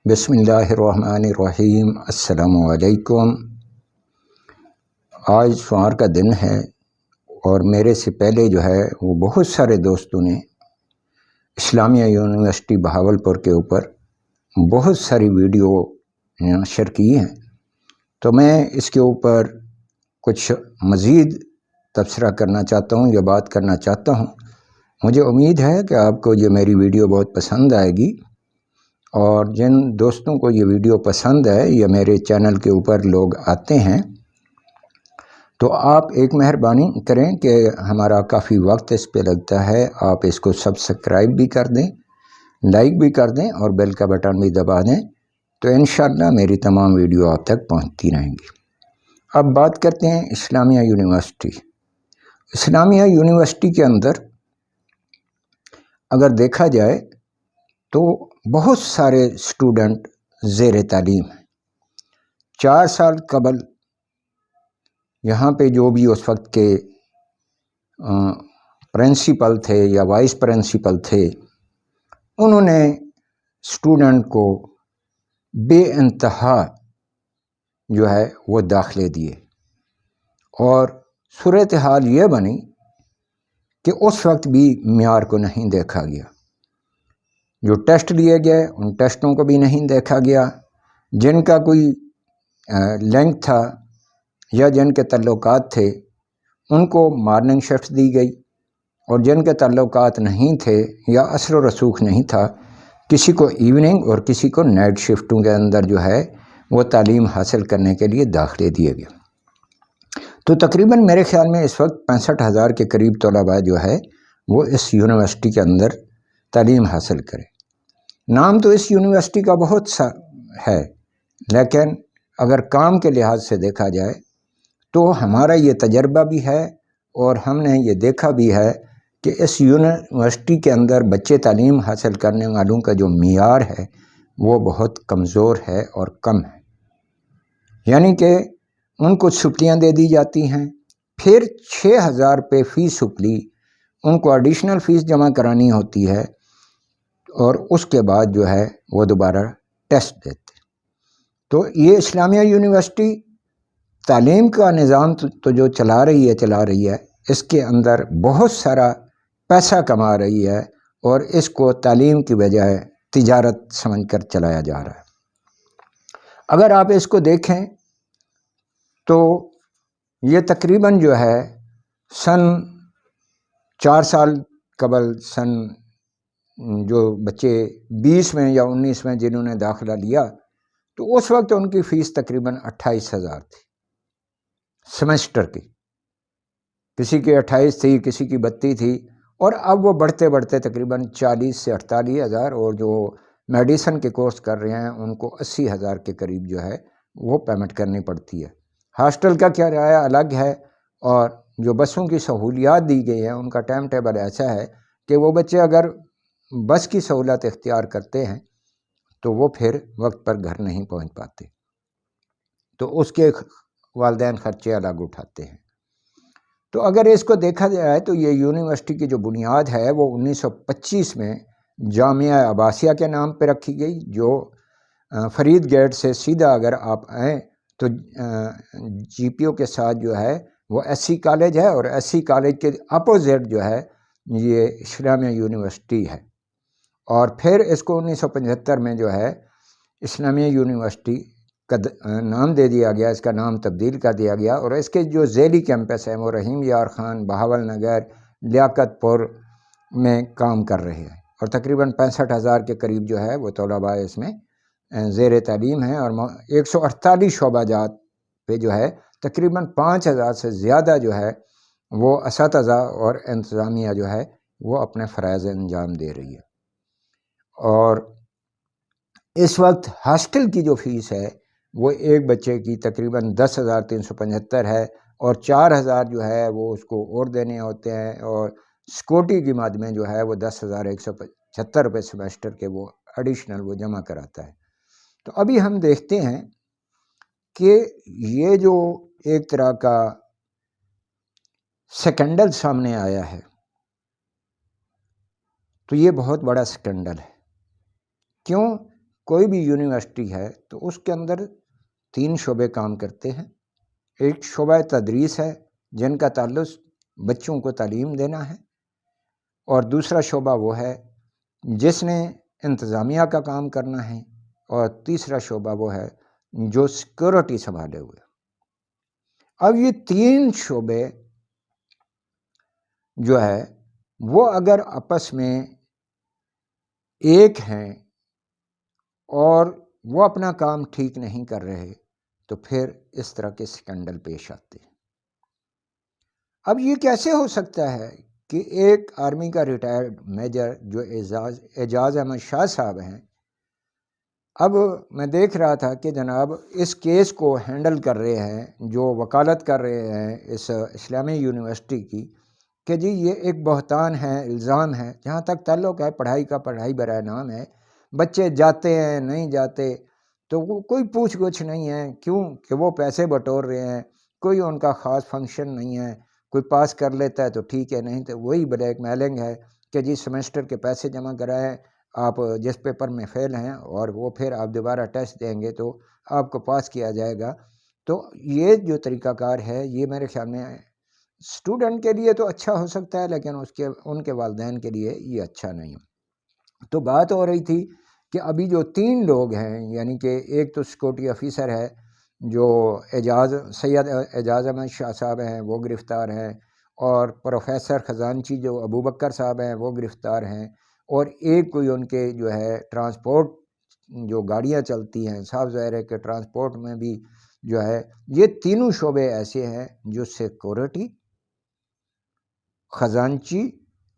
بسم اللہ الرحمن الرحیم۔ السلام علیکم۔ آج سوار کا دن ہے اور میرے سے پہلے جو ہے وہ بہت سارے دوستوں نے اسلامیہ یونیورسٹی بہاولپور کے اوپر بہت ساری ویڈیو نشر کی ہیں، تو میں اس کے اوپر کچھ مزید تبصرہ کرنا چاہتا ہوں یا بات کرنا چاہتا ہوں۔ مجھے امید ہے کہ آپ کو یہ میری ویڈیو بہت پسند آئے گی، اور جن دوستوں کو یہ ویڈیو پسند ہے یا میرے چینل کے اوپر لوگ آتے ہیں تو آپ ایک مہربانی کریں کہ ہمارا کافی وقت اس پہ لگتا ہے، آپ اس کو سبسکرائب بھی کر دیں، لائک بھی کر دیں اور بیل کا بٹن بھی دبا دیں، تو انشاءاللہ میری تمام ویڈیو آپ تک پہنچتی رہیں گی۔ اب بات کرتے ہیں اسلامیہ یونیورسٹی۔ اسلامیہ یونیورسٹی کے اندر اگر دیکھا جائے تو بہت سارے اسٹوڈنٹ زیر تعلیم ہیں۔ 4 سال قبل یہاں پہ جو بھی اس وقت کے پرنسپل تھے یا وائس پرنسپل تھے، انہوں نے اسٹوڈنٹ کو بے انتہا جو ہے وہ داخلے دیے، اور صورتحال یہ بنی کہ اس وقت بھی معیار کو نہیں دیکھا گیا۔ جو ٹیسٹ لیے گئے ان ٹیسٹوں کو بھی نہیں دیکھا گیا، جن کا کوئی لنک تھا یا جن کے تعلقات تھے ان کو مارننگ شفٹ دی گئی، اور جن کے تعلقات نہیں تھے یا اثر و رسوخ نہیں تھا، کسی کو ایوننگ اور کسی کو نائٹ شفٹوں کے اندر جو ہے وہ تعلیم حاصل کرنے کے لیے داخلے دیے گئے۔ تو تقریباً میرے خیال میں اس وقت 65,000 کے قریب طلباء جو ہے وہ اس یونیورسٹی کے اندر تعلیم حاصل کرے۔ نام تو اس یونیورسٹی کا بہت سا ہے، لیکن اگر کام کے لحاظ سے دیکھا جائے تو ہمارا یہ تجربہ بھی ہے اور ہم نے یہ دیکھا بھی ہے کہ اس یونیورسٹی کے اندر بچے تعلیم حاصل کرنے والوں کا جو معیار ہے وہ بہت کمزور ہے اور کم ہے۔ یعنی کہ ان کو چھٹیاں دے دی جاتی ہیں، پھر 6,000 روپے فیس سپلی ان کو ایڈیشنل فیس جمع کرانی ہوتی ہے، اور اس کے بعد جو ہے وہ دوبارہ ٹیسٹ دیتے۔ تو یہ اسلامیہ یونیورسٹی تعلیم کا نظام تو جو چلا رہی ہے، اس کے اندر بہت سارا پیسہ کما رہی ہے، اور اس کو تعلیم کی بجائے تجارت سمجھ کر چلایا جا رہا ہے۔ اگر آپ اس کو دیکھیں تو یہ تقریباً جو ہے سن 4 سال قبل، سن جو بچے 20 میں یا 19 میں جنہوں نے داخلہ لیا، تو اس وقت ان کی فیس تقریباً 28,000 تھی سیمسٹر کی، کسی کی 28 تھی، کسی کی 32 تھی، اور اب وہ بڑھتے بڑھتے تقریباً 40 سے 48,000، اور جو میڈیسن کے کورس کر رہے ہیں ان کو 80,000 کے قریب جو ہے وہ پیمنٹ کرنی پڑتی ہے۔ ہاسٹل کا کرایہ الگ ہے، اور جو بسوں کی سہولیات دی گئی ہیں ان کا ٹائم ٹیبل ایسا ہے کہ وہ بچے اگر بس کی سہولت اختیار کرتے ہیں تو وہ پھر وقت پر گھر نہیں پہنچ پاتے، تو اس کے والدین خرچے الگ اٹھاتے ہیں۔ تو اگر اس کو دیکھا جائے تو یہ یونیورسٹی کی جو بنیاد ہے وہ 1925 میں جامعہ عباسیہ کے نام پہ رکھی گئی، جو فرید گیٹ سے سیدھا اگر آپ آئیں تو جی پی او کے ساتھ جو ہے وہ ایس سی کالج ہے، اور ایس سی کالج کے اپوزٹ جو ہے یہ اسلامیہ یونیورسٹی ہے۔ اور پھر اس کو 1975 میں جو ہے اسلامیہ یونیورسٹی کا نام دے دیا گیا، اس کا نام تبدیل کر دیا گیا، اور اس کے جو ذیلی کیمپس ہیں وہ رحیم یار خان، بہاول نگر، لیاقت پور میں کام کر رہے ہیں، اور تقریباً 65,000 کے قریب جو ہے وہ طلباء اس میں زیر تعلیم ہیں، اور 148 شعبہ جات پہ جو ہے تقریباً 5,000 سے زیادہ جو ہے وہ اساتذہ اور انتظامیہ جو ہے وہ اپنے فرائض انجام دے رہی ہے۔ اور اس وقت ہاسٹل کی جو فیس ہے وہ ایک بچے کی تقریباً 10,375 ہے، اور 4,000 جو ہے وہ اس کو اور دینے ہوتے ہیں، اور سیکورٹی کی مد میں جو ہے وہ 10,175 روپے سیمسٹر کے وہ ایڈیشنل وہ جمع کراتا ہے۔ تو ابھی ہم دیکھتے ہیں کہ یہ جو ایک طرح کا سکینڈل سامنے آیا ہے، تو یہ بہت بڑا سکینڈل ہے۔ کیوں کوئی بھی یونیورسٹی ہے تو اس کے اندر 3 شعبے کام کرتے ہیں۔ ایک شعبہ تدریس ہے جن کا تعلق بچوں کو تعلیم دینا ہے، اور دوسرا شعبہ وہ ہے جس نے انتظامیہ کا کام کرنا ہے، اور تیسرا شعبہ وہ ہے جو سیکورٹی سنبھالے ہوئے۔ اب یہ 3 شعبے جو ہے وہ اگر آپس میں ایک ہیں اور وہ اپنا کام ٹھیک نہیں کر رہے تو پھر اس طرح کے سکینڈل پیش آتے ہیں۔ اب یہ کیسے ہو سکتا ہے کہ ایک آرمی کا ریٹائرڈ میجر جو اعجاز احمد شاہ صاحب ہیں، اب میں دیکھ رہا تھا کہ جناب اس کیس کو ہینڈل کر رہے ہیں، جو وکالت کر رہے ہیں اس اسلامی یونیورسٹی کی، کہ جی یہ ایک بہتان ہے، الزام ہے، جہاں تک تعلق ہے پڑھائی برائے نام ہے، بچے جاتے ہیں نہیں جاتے تو وہ کوئی پوچھ گچھ نہیں ہے، کیوں کہ وہ پیسے بٹور رہے ہیں، کوئی ان کا خاص فنکشن نہیں ہے، کوئی پاس کر لیتا ہے تو ٹھیک ہے، نہیں تو وہی بلیک میلنگ ہے کہ جی سیمسٹر کے پیسے جمع کرائیں، آپ جس پیپر میں فیل ہیں اور وہ پھر آپ دوبارہ ٹیسٹ دیں گے تو آپ کو پاس کیا جائے گا۔ تو یہ جو طریقہ کار ہے یہ میرے خیال میں اسٹوڈنٹ کے لیے تو اچھا ہو سکتا ہے، لیکن ان کے والدین کے لیے یہ اچھا نہیں۔ تو بات ہو رہی تھی کہ ابھی جو 3 لوگ ہیں، یعنی کہ ایک تو سیکورٹی آفیسر ہے جو سید اعجاز احمد شاہ صاحب ہیں، وہ گرفتار ہیں، اور پروفیسر خزانچی جو ابوبکر صاحب ہیں وہ گرفتار ہیں، اور ایک کوئی ان کے جو ہے ٹرانسپورٹ جو گاڑیاں چلتی ہیں، صاف ظاہر ہے کہ ٹرانسپورٹ میں بھی جو ہے یہ تینوں شعبے ایسے ہیں جو سیکورٹی، خزانچی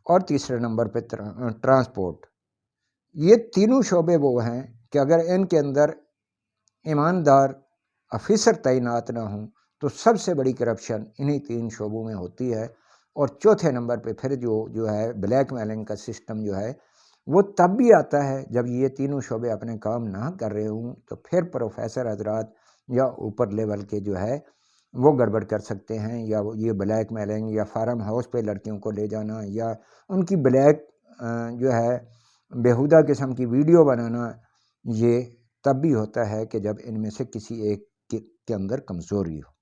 اور تیسرے نمبر پہ ٹرانسپورٹ، یہ تینوں شعبے وہ ہیں کہ اگر ان کے اندر ایماندار آفیسر تعینات نہ ہوں تو سب سے بڑی کرپشن انہی 3 شعبوں میں ہوتی ہے۔ اور چوتھے نمبر پہ پھر جو ہے بلیک میلنگ کا سسٹم جو ہے وہ تب بھی آتا ہے جب یہ تینوں شعبے اپنے کام نہ کر رہے ہوں، تو پھر پروفیسر حضرات یا اوپر لیول کے جو ہے وہ گڑبڑ کر سکتے ہیں، یا یہ بلیک میلنگ یا فارم ہاؤس پہ لڑکیوں کو لے جانا، یا ان کی بلیک جو ہے بیہودہ قسم کی ویڈیو بنانا، یہ تب بھی ہوتا ہے کہ جب ان میں سے کسی ایک کے اندر کمزوری ہو۔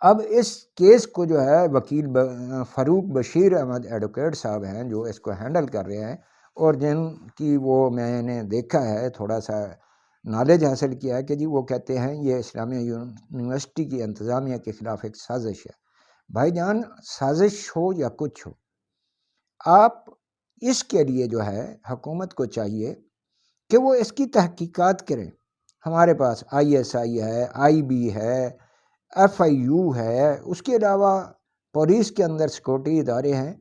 اب اس کیس کو جو ہے وکیل فاروق بشیر احمد ایڈوکیٹ صاحب ہیں جو اس کو ہینڈل کر رہے ہیں، اور جن کی وہ میں نے دیکھا ہے، تھوڑا سا نالج حاصل کیا ہے، کہ جی وہ کہتے ہیں یہ اسلامیہ یونیورسٹی کی انتظامیہ کے خلاف ایک سازش ہے۔ بھائی جان، سازش ہو یا کچھ ہو، آپ اس کے لیے جو ہے حکومت کو چاہیے کہ وہ اس کی تحقیقات کریں۔ ہمارے پاس ISI ہے، IB ہے، FIU ہے، اس کے علاوہ پولیس کے اندر سیکورٹی ادارے ہیں،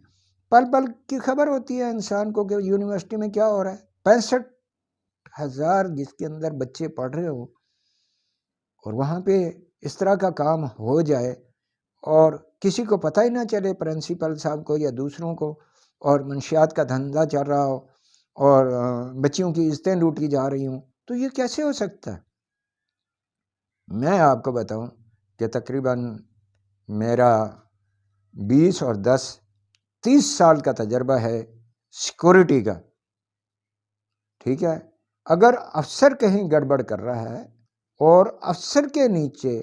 پل پل کی خبر ہوتی ہے انسان کو کہ یونیورسٹی میں کیا ہو رہا ہے۔ 65,000 جس کے اندر بچے پڑھ رہے ہوں اور وہاں پہ اس طرح کا کام ہو جائے اور کسی کو پتہ ہی نہ چلے، پرنسپل صاحب کو یا دوسروں کو، اور منشیات کا دھندا چل رہا ہو اور بچیوں کی عزتیں لوٹی جا رہی ہوں، تو یہ کیسے ہو سکتا ہے؟ میں آپ کو بتاؤں کہ تقریباً میرا 20 اور 10 30 سال کا تجربہ ہے سیکورٹی کا، ٹھیک ہے؟ اگر افسر کہیں گڑبڑ کر رہا ہے اور افسر کے نیچے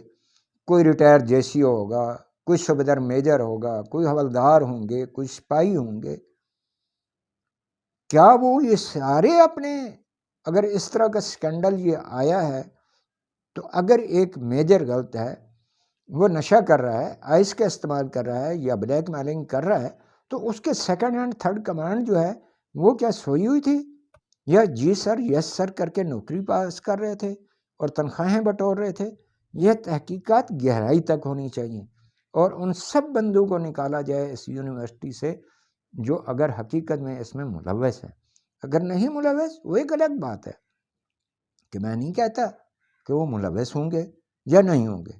کوئی ریٹائر JCO ہوگا، کوئی صوبیدار میجر ہوگا، کوئی حوالدار ہوں گے، کوئی سپاہی ہوں گے، کیا وہ یہ سارے اپنے، اگر اس طرح کا سکینڈل یہ آیا ہے تو اگر ایک میجر غلط ہے، وہ نشہ کر رہا ہے، آئس کا استعمال کر رہا ہے یا بلیک میلنگ کر رہا ہے، تو اس کے سیکنڈ اینڈ تھرڈ کمانڈ جو ہے وہ کیا سوئی ہوئی تھی، یا جی سر یس سر کر کے نوکری پاس کر رہے تھے اور تنخواہیں بٹور رہے تھے؟ یہ تحقیقات گہرائی تک ہونی چاہیے، اور ان سب بندوں کو نکالا جائے اس یونیورسٹی سے جو اگر حقیقت میں اس میں ملوث ہے۔ اگر نہیں ملوث، وہ ایک الگ بات ہے کہ میں نہیں کہتا کہ وہ ملوث ہوں گے یا نہیں ہوں گے،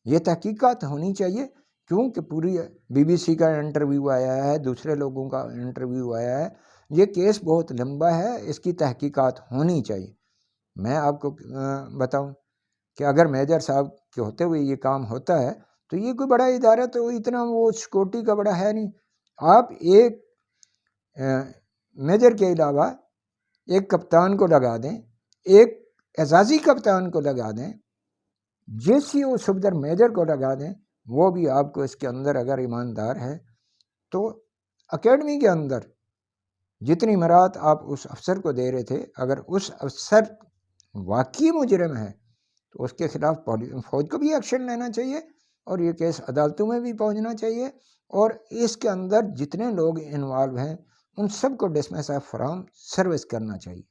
یہ تحقیقات ہونی چاہیے، کیونکہ پوری BBC کا انٹرویو آیا ہے، دوسرے لوگوں کا انٹرویو آیا ہے، یہ کیس بہت لمبا ہے، اس کی تحقیقات ہونی چاہیے۔ میں آپ کو بتاؤں کہ اگر میجر صاحب کے ہوتے ہوئے یہ کام ہوتا ہے تو یہ کوئی بڑا ادارہ تو اتنا وہ سیکورٹی کا بڑا ہے نہیں۔ آپ ایک میجر کے علاوہ ایک کپتان کو لگا دیں، ایک اعزازی کپتان کو لگا دیں، JCO صفدر میجر کو لگا دیں، وہ بھی آپ کو اس کے اندر اگر ایماندار ہے تو اکیڈمی کے اندر جتنی مرات آپ اس افسر کو دے رہے تھے، اگر اس افسر واقعی مجرم ہے تو اس کے خلاف فوج کو بھی ایکشن لینا چاہیے اور یہ کیس عدالتوں میں بھی پہنچنا چاہیے، اور اس کے اندر جتنے لوگ انوالو ہیں ان سب کو ڈسمس آف فرام سروس کرنا چاہیے۔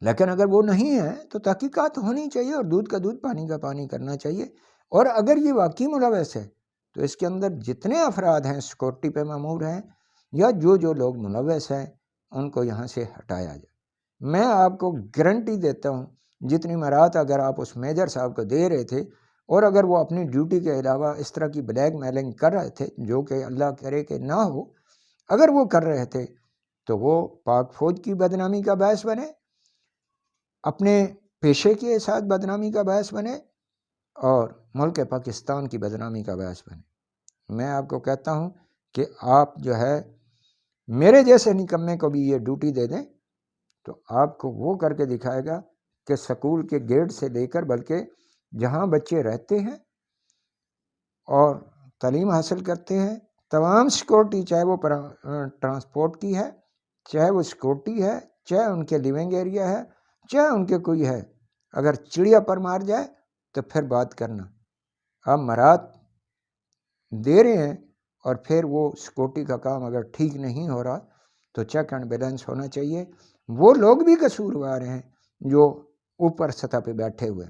لیکن اگر وہ نہیں ہے تو تحقیقات ہونی چاہیے اور دودھ کا دودھ پانی کا پانی کرنا چاہیے، اور اگر یہ واقعی ملوث ہے تو اس کے اندر جتنے افراد ہیں سیکورٹی پہ مامور ہیں یا جو لوگ ملوث ہیں ان کو یہاں سے ہٹایا جائے۔ میں آپ کو گارنٹی دیتا ہوں جتنی مرات اگر آپ اس میجر صاحب کو دے رہے تھے اور اگر وہ اپنی ڈیوٹی کے علاوہ اس طرح کی بلیک میلنگ کر رہے تھے، جو کہ اللہ کرے کہ نہ ہو، اگر وہ کر رہے تھے تو وہ پاک فوج کی بدنامی کا باعث بنے، اپنے پیشے کے ساتھ بدنامی کا باعث بنے، اور ملک پاکستان کی بدنامی کا باعث بنے۔ میں آپ کو کہتا ہوں کہ آپ جو ہے میرے جیسے نکمے کو بھی یہ ڈیوٹی دے دیں تو آپ کو وہ کر کے دکھائے گا کہ سکول کے گیٹ سے لے کر بلکہ جہاں بچے رہتے ہیں اور تعلیم حاصل کرتے ہیں، تمام سیکورٹی، چاہے وہ ٹرانسپورٹ کی ہے، چاہے وہ سیکورٹی ہے، چاہے ان کے لیونگ ایریا ہے، چاہے ان کے کوئی ہے، اگر چڑیا پر مار جائے تو پھر بات کرنا۔ آپ مرات دے رہے ہیں اور پھر وہ سیکورٹی کا کام اگر ٹھیک نہیں ہو رہا تو چیک اینڈ بیلنس ہونا چاہیے۔ وہ لوگ بھی قصوروار ہیں جو اوپر سطح پہ بیٹھے ہوئے،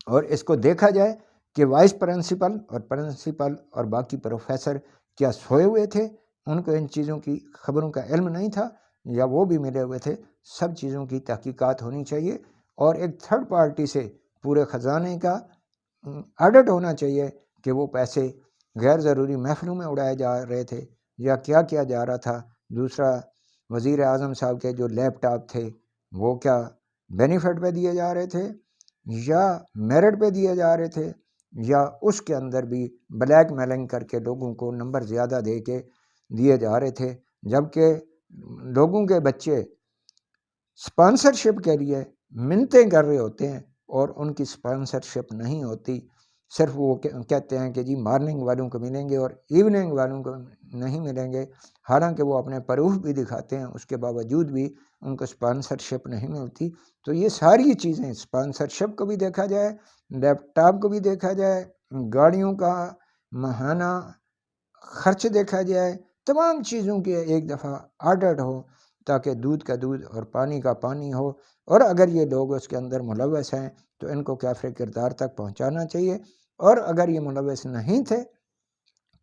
اور اس کو دیکھا جائے کہ وائس پرنسپل اور پرنسپل اور باقی پروفیسر کیا سوئے ہوئے تھے، ان کو ان چیزوں کی خبروں کا علم نہیں تھا یا وہ بھی ملے ہوئے تھے؟ سب چیزوں کی تحقیقات ہونی چاہیے، اور ایک تھرڈ پارٹی سے پورے خزانے کا آڈٹ ہونا چاہیے کہ وہ پیسے غیر ضروری محفلوں میں اڑائے جا رہے تھے یا کیا کیا جا رہا تھا۔ دوسرا، وزیر اعظم صاحب کے جو لیپ ٹاپ تھے وہ کیا بینیفٹ پہ دیے جا رہے تھے یا میرٹ پہ دیے جا رہے تھے، یا اس کے اندر بھی بلیک میلنگ کر کے لوگوں کو نمبر زیادہ دے کے دیے جا رہے تھے، جبکہ لوگوں کے بچے سپانسرشپ کے لیے منتیں کر رہے ہوتے ہیں اور ان کی سپانسرشپ نہیں ہوتی، صرف وہ کہتے ہیں کہ جی مارننگ والوں کو ملیں گے اور ایوننگ والوں کو نہیں ملیں گے، حالانکہ وہ اپنے پروف بھی دکھاتے ہیں، اس کے باوجود بھی ان کو سپانسرشپ نہیں ملتی۔ تو یہ ساری چیزیں، سپانسرشپ کو بھی دیکھا جائے، لیپ ٹاپ کو بھی دیکھا جائے، گاڑیوں کا ماہانہ خرچ دیکھا جائے، تمام چیزوں کے ایک دفعہ آڈٹ ہو تاکہ دودھ کا دودھ اور پانی کا پانی ہو، اور اگر یہ لوگ اس کے اندر ملوث ہیں تو ان کو کافر کردار تک پہنچانا چاہیے، اور اگر یہ ملوث نہیں تھے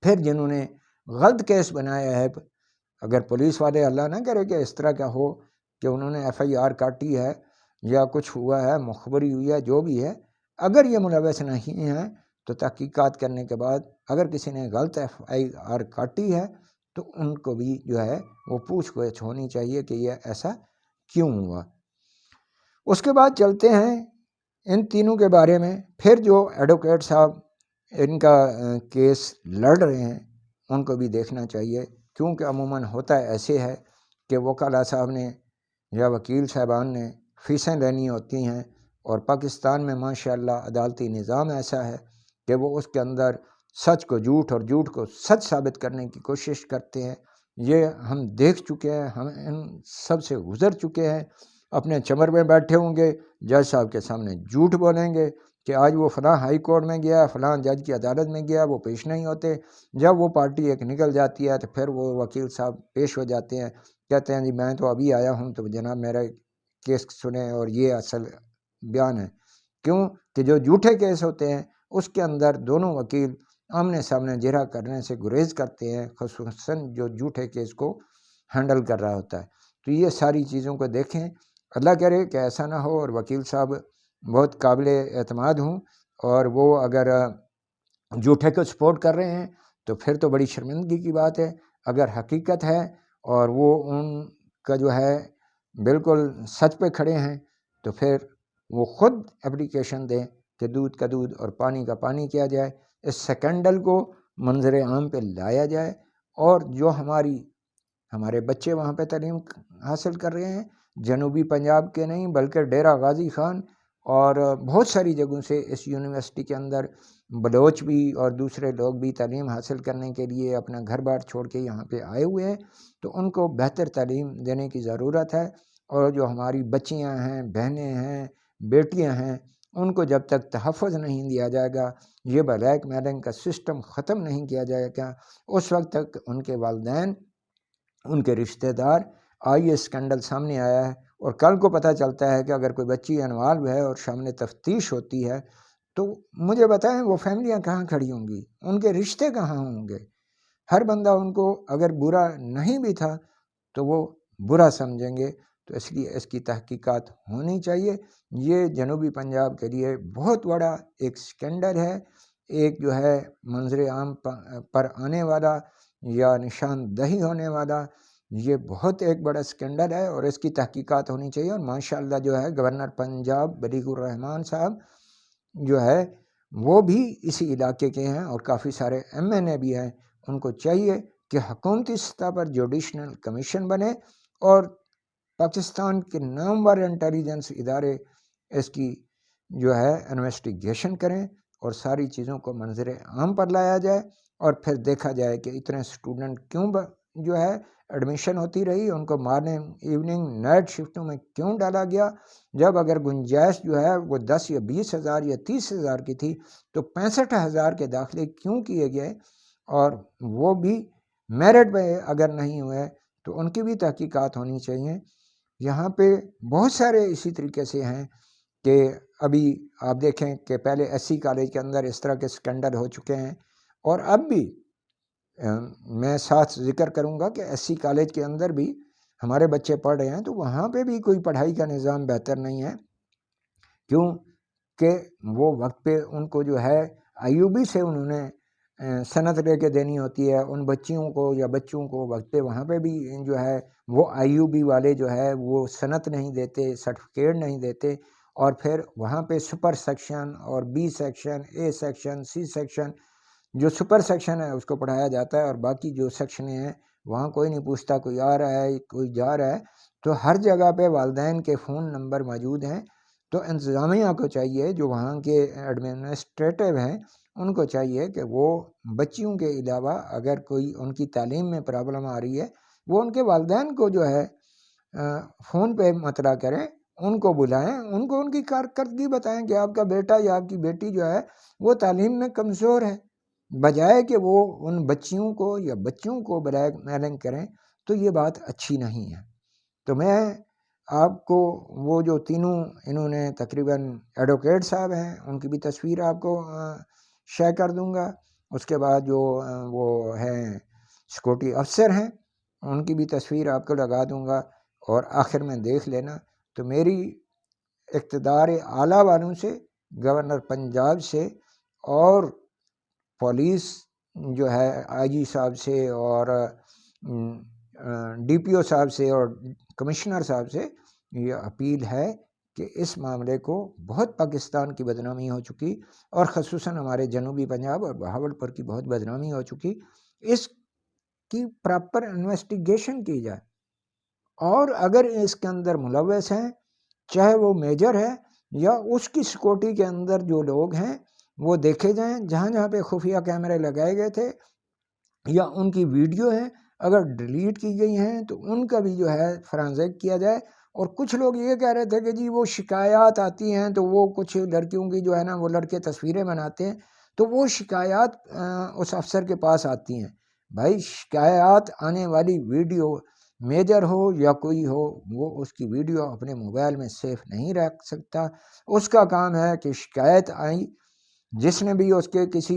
پھر جنہوں نے غلط کیس بنایا ہے، اگر پولیس والے اللہ نہ کرے کہ اس طرح کا ہو کہ انہوں نے FIR کاٹی ہے یا کچھ ہوا ہے، مخبری ہوئی ہے، جو بھی ہے، اگر یہ ملوث نہیں ہیں تو تحقیقات کرنے کے بعد اگر کسی نے غلط FIR کاٹی ہے تو ان کو بھی جو ہے وہ پوچھ گچھ ہونی چاہیے کہ یہ ایسا کیوں ہوا۔ اس کے بعد چلتے ہیں ان تینوں کے بارے میں، پھر جو ایڈوکیٹ صاحب ان کا کیس لڑ رہے ہیں ان کو بھی دیکھنا چاہیے، کیونکہ عموماً ہوتا ایسے ہے کہ وکلاء صاحب نے یا وکیل صاحبان نے فیسیں لینی ہوتی ہیں، اور پاکستان میں ماشاءاللہ عدالتی نظام ایسا ہے کہ وہ اس کے اندر سچ کو جھوٹ اور جھوٹ کو سچ ثابت کرنے کی کوشش کرتے ہیں۔ یہ ہم دیکھ چکے ہیں، ہم ان سب سے گزر چکے ہیں۔ اپنے چمر میں بیٹھے ہوں گے، جج صاحب کے سامنے جھوٹ بولیں گے کہ آج وہ فلاں ہائی کورٹ میں گیا، فلاں جج کی عدالت میں گیا، وہ پیش نہیں ہوتے۔ جب وہ پارٹی ایک نکل جاتی ہے تو پھر وہ وکیل صاحب پیش ہو جاتے ہیں، کہتے ہیں جی میں تو ابھی آیا ہوں تو جناب میرا کیس سنیں اور یہ اصل بیان ہے۔ کیوں کہ جو جھوٹے کیس ہوتے ہیں اس کے اندر دونوں وکیل آمنے سامنے جرح کرنے سے گریز کرتے ہیں، خصوصاً جو جھوٹے کیس کو ہینڈل کر رہا ہوتا ہے۔ تو یہ ساری چیزوں کو دیکھیں، اللہ کرے کہ ایسا نہ ہو، اور وکیل صاحب بہت قابل اعتماد ہوں اور وہ اگر جھوٹے کو سپورٹ کر رہے ہیں تو پھر تو بڑی شرمندگی کی بات ہے۔ اگر حقیقت ہے اور وہ ان کا جو ہے بالکل سچ پہ کھڑے ہیں تو پھر وہ خود اپلیکیشن دیں کہ دودھ کا دودھ اور پانی کا پانی کیا جائے، اس سکینڈل کو منظر عام پہ لایا جائے، اور جو ہمارے بچے وہاں پہ تعلیم حاصل کر رہے ہیں، جنوبی پنجاب کے نہیں بلکہ ڈیرہ غازی خان اور بہت ساری جگہوں سے اس یونیورسٹی کے اندر بلوچ بھی اور دوسرے لوگ بھی تعلیم حاصل کرنے کے لیے اپنا گھر بار چھوڑ کے یہاں پہ آئے ہوئے ہیں، تو ان کو بہتر تعلیم دینے کی ضرورت ہے۔ اور جو ہماری بچیاں ہیں، بہنیں ہیں، بیٹیاں ہیں، ان کو جب تک تحفظ نہیں دیا جائے گا، یہ بلیک میلنگ کا سسٹم ختم نہیں کیا جائے گا، اس وقت تک ان کے والدین، ان کے رشتہ دار، آج یہ اسکینڈل سامنے آیا ہے اور کل کو پتہ چلتا ہے کہ اگر کوئی بچی انوالو ہے اور سامنے تفتیش ہوتی ہے تو مجھے بتائیں وہ فیملیاں کہاں کھڑی ہوں گی، ان کے رشتے کہاں ہوں گے؟ ہر بندہ ان کو اگر برا نہیں بھی تھا تو وہ برا سمجھیں گے، تو اس لیے اس کی تحقیقات ہونی چاہیے۔ یہ جنوبی پنجاب کے لیے بہت بڑا ایک اسکینڈل ہے، ایک جو ہے منظر عام پر آنے والا یا نشاندہی ہونے والا، یہ بہت ایک بڑا اسکینڈل ہے اور اس کی تحقیقات ہونی چاہیے۔ اور ماشاءاللہ جو ہے گورنر پنجاب بلیغ الرحمان صاحب جو ہے وہ بھی اسی علاقے کے ہیں اور کافی سارے MNA بھی ہیں، ان کو چاہیے کہ حکومتی سطح پر جوڈیشنل کمیشن بنے اور پاکستان کے نامور انٹیلیجنس ادارے اس کی جو ہے انویسٹیگیشن کریں اور ساری چیزوں کو منظر عام پر لایا جائے، اور پھر دیکھا جائے کہ اتنے اسٹوڈنٹ کیوں جو ہے ایڈمیشن ہوتی رہی، ان کو مارننگ ایوننگ نائٹ شفٹوں میں کیوں ڈالا گیا، جب اگر گنجائش جو ہے وہ 10 یا 20 ہزار یا 30 ہزار کی تھی تو 65,000 کے داخلے کیوں کیے گئے، اور وہ بھی میرٹ پہ اگر نہیں ہوئے تو ان کی بھی تحقیقات ہونی چاہیے۔ یہاں پہ بہت سارے اسی طریقے سے ہیں کہ ابھی آپ دیکھیں کہ پہلے SC کالج کے اندر اس طرح کے اسکینڈل ہو چکے ہیں، اور اب بھی میں ساتھ ذکر کروں گا کہ SC کالج کے اندر بھی ہمارے بچے پڑھ رہے ہیں، تو وہاں پہ بھی کوئی پڑھائی کا نظام بہتر نہیں ہے، کیوں کہ وہ وقت پہ ان کو جو ہے IUB سے انہوں نے سند لے کے دینی ہوتی ہے ان بچیوں کو یا بچوں کو، وقت پہ وہاں پہ بھی جو ہے وہ IUB والے جو ہے وہ سند نہیں دیتے، سرٹیفکیٹ نہیں دیتے، اور پھر وہاں پہ سپر سیکشن اور B section, A section, C section, جو سپر سیکشن ہے اس کو پڑھایا جاتا ہے اور باقی جو سیکشنیں ہیں وہاں کوئی نہیں پوچھتا، کوئی آ رہا ہے کوئی جا رہا ہے۔ تو ہر جگہ پہ والدین کے فون نمبر موجود ہیں، تو انتظامیہ کو چاہیے، جو وہاں کے ایڈمنسٹریٹو ہیں ان کو چاہیے کہ وہ بچیوں کے علاوہ اگر کوئی ان کی تعلیم میں پرابلم آ رہی ہے وہ ان کے والدین کو جو ہے فون پہ مطلع کریں، ان کو بلائیں، ان کو ان کی کارکردگی بتائیں کہ آپ کا بیٹا یا آپ کی بیٹی جو ہے وہ تعلیم میں کمزور ہے، بجائے کہ وہ ان بچیوں کو یا بچوں کو بلیک میلنگ کریں، تو یہ بات اچھی نہیں ہے۔ تو میں آپ کو وہ جو تینوں انہوں نے تقریباً ایڈوکیٹ صاحب ہیں ان کی بھی تصویر آپ کو شیئر کر دوں گا، اس کے بعد جو وہ ہیں سیکورٹی افسر ہیں ان کی بھی تصویر آپ کو لگا دوں گا، اور آخر میں دیکھ لینا۔ تو میری اقتدار اعلیٰ والوں سے، گورنر پنجاب سے اور پولیس جو ہے IG صاحب سے اور DPO صاحب سے اور کمشنر صاحب سے یہ اپیل ہے کہ اس معاملے کو بہت پاکستان کی بدنامی ہو چکی، اور خصوصاً ہمارے جنوبی پنجاب اور بہاولپور کی بہت بدنامی ہو چکی، اس کی پراپر انویسٹیگیشن کی جائے، اور اگر اس کے اندر ملوث ہیں چاہے وہ میجر ہے یا اس کی سیکورٹی کے اندر جو لوگ ہیں وہ دیکھے جائیں، جہاں جہاں پہ خفیہ کیمرے لگائے گئے تھے یا ان کی ویڈیو ہیں اگر ڈیلیٹ کی گئی ہیں تو ان کا بھی جو ہے فرانزیک کیا جائے۔ اور کچھ لوگ یہ کہہ رہے تھے کہ جی وہ شکایات آتی ہیں تو وہ کچھ لڑکیوں کی جو ہے نا وہ لڑکے تصویریں بناتے ہیں تو وہ شکایات اس افسر کے پاس آتی ہیں۔ بھائی شکایات آنے والی ویڈیو میجر ہو یا کوئی ہو وہ اس کی ویڈیو اپنے موبائل میں سیف نہیں رکھ سکتا، اس کا کام ہے کہ شکایت آئی، جس نے بھی اس کے کسی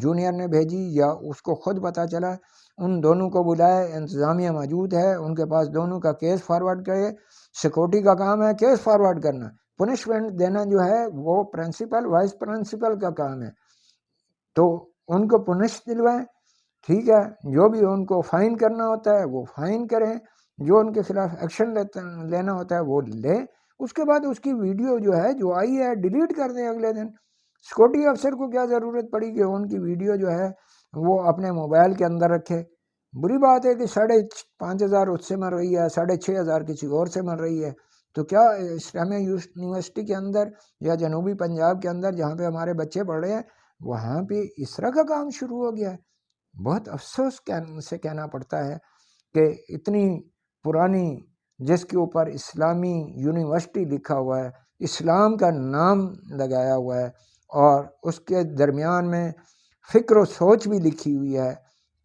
جونیئر نے بھیجی یا اس کو خود پتہ چلا، ان دونوں کو بلائے، انتظامیہ موجود ہے ان کے پاس، دونوں کا کیس فارورڈ کرے۔ سیکورٹی کا کام ہے کیس فارورڈ کرنا، پنشمنٹ دینا جو ہے وہ پرنسپل وائس پرنسپل کا کام ہے، تو ان کو پنش دلوائیں، ٹھیک ہے، جو بھی ان کو فائن کرنا ہوتا ہے وہ فائن کریں، جو ان کے خلاف ایکشن لینا ہوتا ہے وہ لیں، اس کے بعد اس کی ویڈیو جو ہے جو آئی ہے ڈیلیٹ کر دیں اگلے دن۔ سیکورٹی افسر کو کیا ضرورت پڑی کہ ان کی ویڈیو جو ہے وہ اپنے موبائل کے اندر رکھے؟ بری بات ہے کہ 5,500 اس سے مر رہی ہے، 6,500 کسی اور سے مر رہی ہے، تو کیا اسلامیہ یونیورسٹی کے اندر یا جنوبی پنجاب کے اندر جہاں پہ ہمارے بچے پڑھ رہے ہیں وہاں پہ اس طرح کا کام شروع ہو گیا ہے؟ بہت افسوس سے کہنا پڑتا ہے کہ اتنی پرانی، جس کے اوپر اسلامی یونیورسٹی لکھا ہوا ہے، اسلام کا نام لگایا ہوا ہے، اور اس کے درمیان میں فکر و سوچ بھی لکھی ہوئی ہے،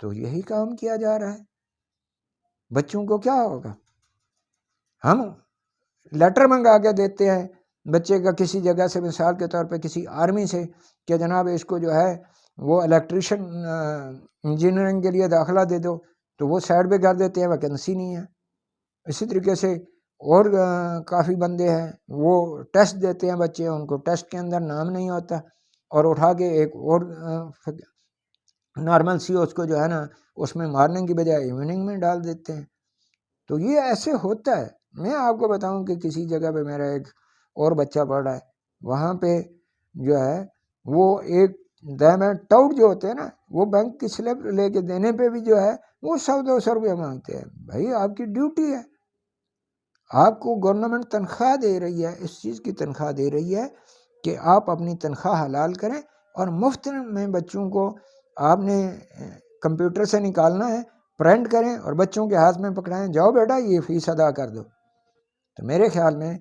تو یہی کام کیا جا رہا ہے۔ بچوں کو کیا ہوگا؟ ہم لیٹر منگا کے دیتے ہیں بچے کا کسی جگہ سے، مثال کے طور پہ کسی آرمی سے، کہ جناب اس کو جو ہے وہ الیکٹریشین انجینئرنگ کے لیے داخلہ دے دو، تو وہ سائڈ پہ کر دیتے ہیں، ویکینسی نہیں ہے۔ اسی طریقے سے اور کافی بندے ہیں، وہ ٹیسٹ دیتے ہیں بچے، ان کو ٹیسٹ کے اندر نام نہیں ہوتا، اور اٹھا کے ایک اور نارمل سی اس کو جو ہے نا اس میں مارنے کی بجائے ایوننگ میں ڈال دیتے ہیں۔ تو یہ ایسے ہوتا ہے۔ میں آپ کو بتاؤں کہ کسی جگہ پہ میرا ایک اور بچہ پڑھ رہا ہے، وہاں پہ جو ہے وہ ایک ٹاؤٹ جو ہوتے ہیں نا، وہ بینک کی سلپ لے کے دینے پہ بھی جو ہے وہ 100-200 روپے مانگتے ہیں۔ بھائی آپ کی ڈیوٹی ہے، آپ کو گورنمنٹ تنخواہ دے رہی ہے، اس چیز کی تنخواہ دے رہی ہے کہ آپ اپنی تنخواہ حلال کریں، اور مفت میں بچوں کو آپ نے کمپیوٹر سے نکالنا ہے، پرنٹ کریں اور بچوں کے ہاتھ میں پکڑائیں، جاؤ بیٹا یہ فیس ادا کر دو۔ تو میرے خیال میں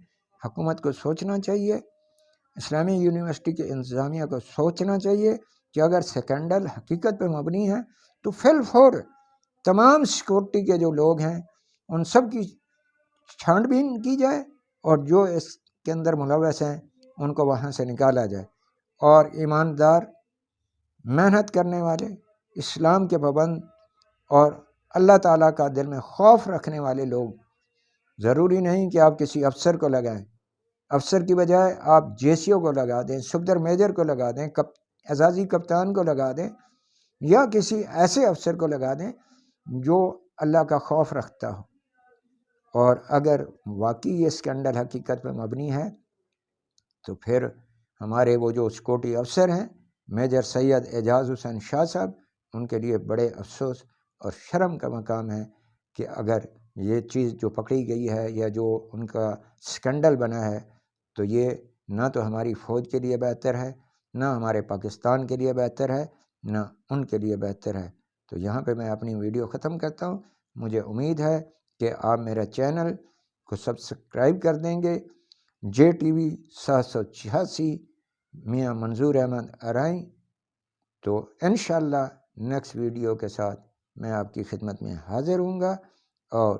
حکومت کو سوچنا چاہیے، اسلامی یونیورسٹی کے انتظامیہ کو سوچنا چاہیے کہ اگر سکینڈل حقیقت پہ مبنی ہے تو فی الفور تمام سیکورٹی کے جو لوگ ہیں ان سب کی چھانٹ بین کی جائے، اور جو اس کے اندر ملوث ہیں ان کو وہاں سے نکالا جائے، اور ایماندار، محنت کرنے والے، اسلام کے پابند اور اللہ تعالیٰ کا دل میں خوف رکھنے والے لوگ، ضروری نہیں کہ آپ کسی افسر کو لگائیں، افسر کی بجائے آپ جے سی او کو لگا دیں، صفدر میجر کو لگا دیں، اعزازی کپتان کو لگا دیں، یا کسی ایسے افسر کو لگا دیں جو اللہ کا خوف رکھتا ہو۔ اور اگر واقعی یہ اسکینڈل حقیقت پہ مبنی ہے تو پھر ہمارے وہ جو سیکورٹی افسر ہیں، میجر سید اعجاز حسین شاہ صاحب، ان کے لیے بڑے افسوس اور شرم کا مقام ہے کہ اگر یہ چیز جو پکڑی گئی ہے یا جو ان کا اسکینڈل بنا ہے، تو یہ نہ تو ہماری فوج کے لیے بہتر ہے، نہ ہمارے پاکستان کے لیے بہتر ہے، نہ ان کے لیے بہتر ہے۔ تو یہاں پہ میں اپنی ویڈیو ختم کرتا ہوں۔ مجھے امید ہے کہ آپ میرا چینل کو سبسکرائب کر دیں گے۔ جے ٹی وی 786 میاں منظور احمد ارائیں۔ تو انشاءاللہ نیکسٹ ویڈیو کے ساتھ میں آپ کی خدمت میں حاضر ہوں گا، اور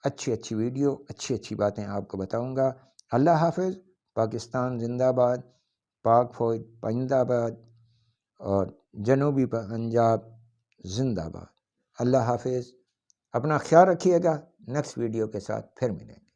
اچھی ویڈیو، اچھی باتیں آپ کو بتاؤں گا۔ اللہ حافظ۔ پاکستان زندہ باد، پاک فوج پائندہ باد، اور جنوبی پنجاب زندہ باد۔ اللہ حافظ۔ اپنا خیال رکھیے گا۔ نیکسٹ ویڈیو کے ساتھ پھر ملیں گے۔